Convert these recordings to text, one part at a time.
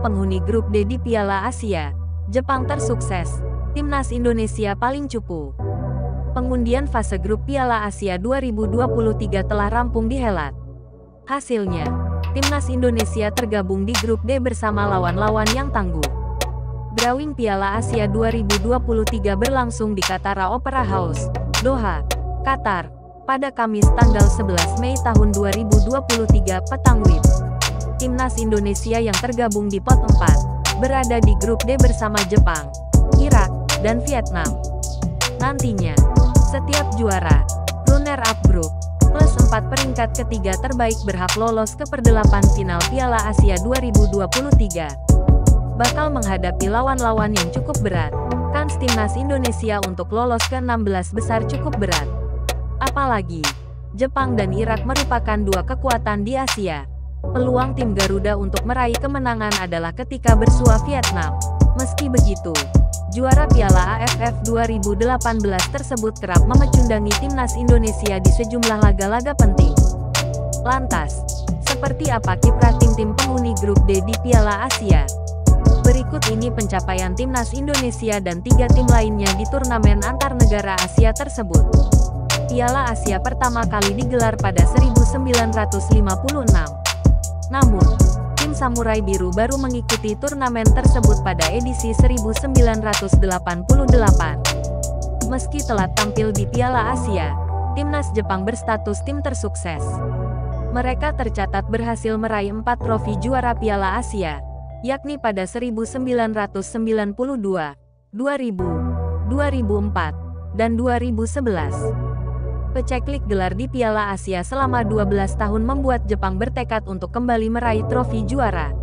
penghuni grup D di Piala Asia, Jepang tersukses, Timnas Indonesia paling cupu. Pengundian fase grup Piala Asia 2023 telah rampung dihelat. Hasilnya, Timnas Indonesia tergabung di grup D bersama lawan-lawan yang tangguh. Drawing Piala Asia 2023 berlangsung di Katara Opera House, Doha, Qatar, pada Kamis tanggal 11 Mei tahun 2023 petang WIB. Timnas Indonesia yang tergabung di pot 4, berada di grup D bersama Jepang, Irak, dan Vietnam. Nantinya, setiap juara, runner-up grup, plus 4 peringkat ketiga terbaik berhak lolos ke perdelapan final Piala Asia 2023. Bakal menghadapi lawan-lawan yang cukup berat. Kans Timnas Indonesia untuk lolos ke 16 besar cukup berat. Apalagi, Jepang dan Irak merupakan dua kekuatan di Asia. Peluang tim Garuda untuk meraih kemenangan adalah ketika bersua Vietnam. Meski begitu, juara Piala AFF 2018 tersebut kerap memecundangi Timnas Indonesia di sejumlah laga-laga penting. Lantas, seperti apa kiprah tim-tim penghuni grup D di Piala Asia? Berikut ini pencapaian Timnas Indonesia dan 3 tim lainnya di turnamen antar negara Asia tersebut. Piala Asia pertama kali digelar pada 1956. Namun, tim Samurai Biru baru mengikuti turnamen tersebut pada edisi 1988. Meski telat tampil di Piala Asia, Timnas Jepang berstatus tim tersukses. Mereka tercatat berhasil meraih 4 trofi juara Piala Asia, yakni pada 1992, 2000, 2004, dan 2011. Peceklik gelar di Piala Asia selama 12 tahun membuat Jepang bertekad untuk kembali meraih trofi juara.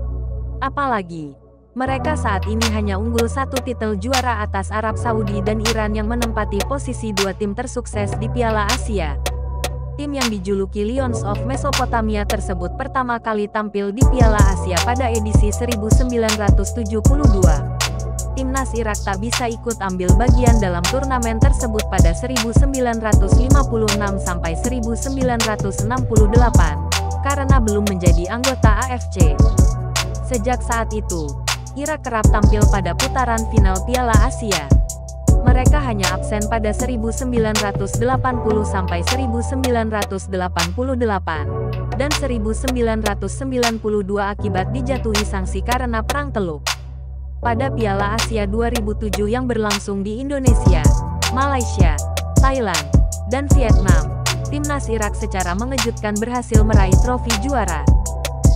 Apalagi, mereka saat ini hanya unggul 1 titel juara atas Arab Saudi dan Iran yang menempati posisi 2 tim tersukses di Piala Asia. Tim yang dijuluki Lions of Mesopotamia tersebut pertama kali tampil di Piala Asia pada edisi 1972. Timnas Irak tak bisa ikut ambil bagian dalam turnamen tersebut pada 1956 sampai 1968, karena belum menjadi anggota AFC. Sejak saat itu, Irak kerap tampil pada putaran final Piala Asia. Mereka hanya absen pada 1980 sampai 1988, dan 1992 akibat dijatuhi sanksi karena Perang Teluk. Pada Piala Asia 2007 yang berlangsung di Indonesia, Malaysia, Thailand, dan Vietnam, Timnas Irak secara mengejutkan berhasil meraih trofi juara.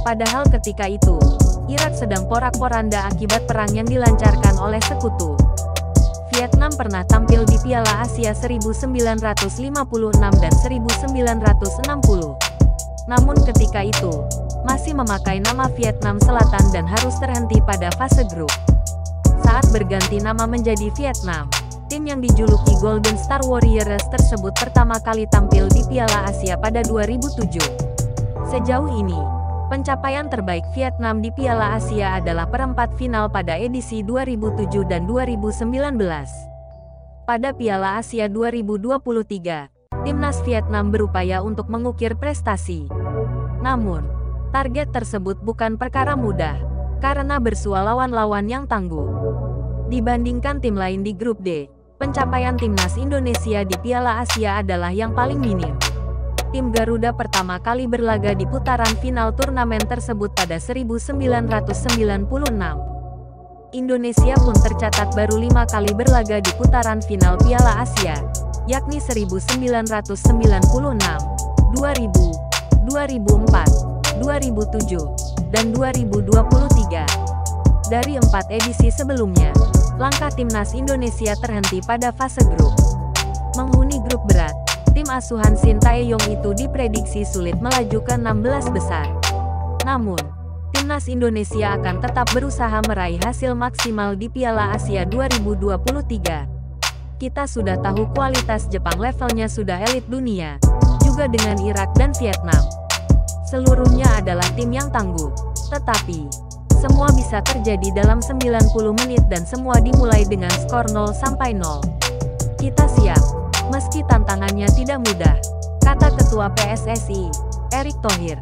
Padahal ketika itu, Irak sedang porak-poranda akibat perang yang dilancarkan oleh sekutu. Vietnam pernah tampil di Piala Asia 1956 dan 1960. Namun ketika itu, masih memakai nama Vietnam Selatan dan harus terhenti pada fase grup. Saat berganti nama menjadi Vietnam, tim yang dijuluki Golden Star Warriors tersebut pertama kali tampil di Piala Asia pada 2007. Sejauh ini, pencapaian terbaik Vietnam di Piala Asia adalah perempat final pada edisi 2007 dan 2019. Pada Piala Asia 2023, Timnas Vietnam berupaya untuk mengukir prestasi. Namun, target tersebut bukan perkara mudah, karena bersua lawan-lawan yang tangguh. Dibandingkan tim lain di grup D, pencapaian Timnas Indonesia di Piala Asia adalah yang paling minim. Tim Garuda pertama kali berlaga di putaran final turnamen tersebut pada 1996. Indonesia pun tercatat baru 5 kali berlaga di putaran final Piala Asia, yakni 1996, 2000, 2004, 2007, dan 2023. Dari 4 edisi sebelumnya, langkah Timnas Indonesia terhenti pada fase grup. Menghuni grup berat, tim asuhan Sintayong itu diprediksi sulit melaju ke 16 besar. Namun, Timnas Indonesia akan tetap berusaha meraih hasil maksimal di Piala Asia 2023. Kita sudah tahu kualitas Jepang levelnya sudah elit dunia, juga dengan Irak dan Vietnam. Seluruhnya adalah tim yang tangguh, tetapi semua bisa terjadi dalam 90 menit dan semua dimulai dengan skor 0-0. Kita siap, meski tantangannya tidak mudah, kata Ketua PSSI, Erick Thohir.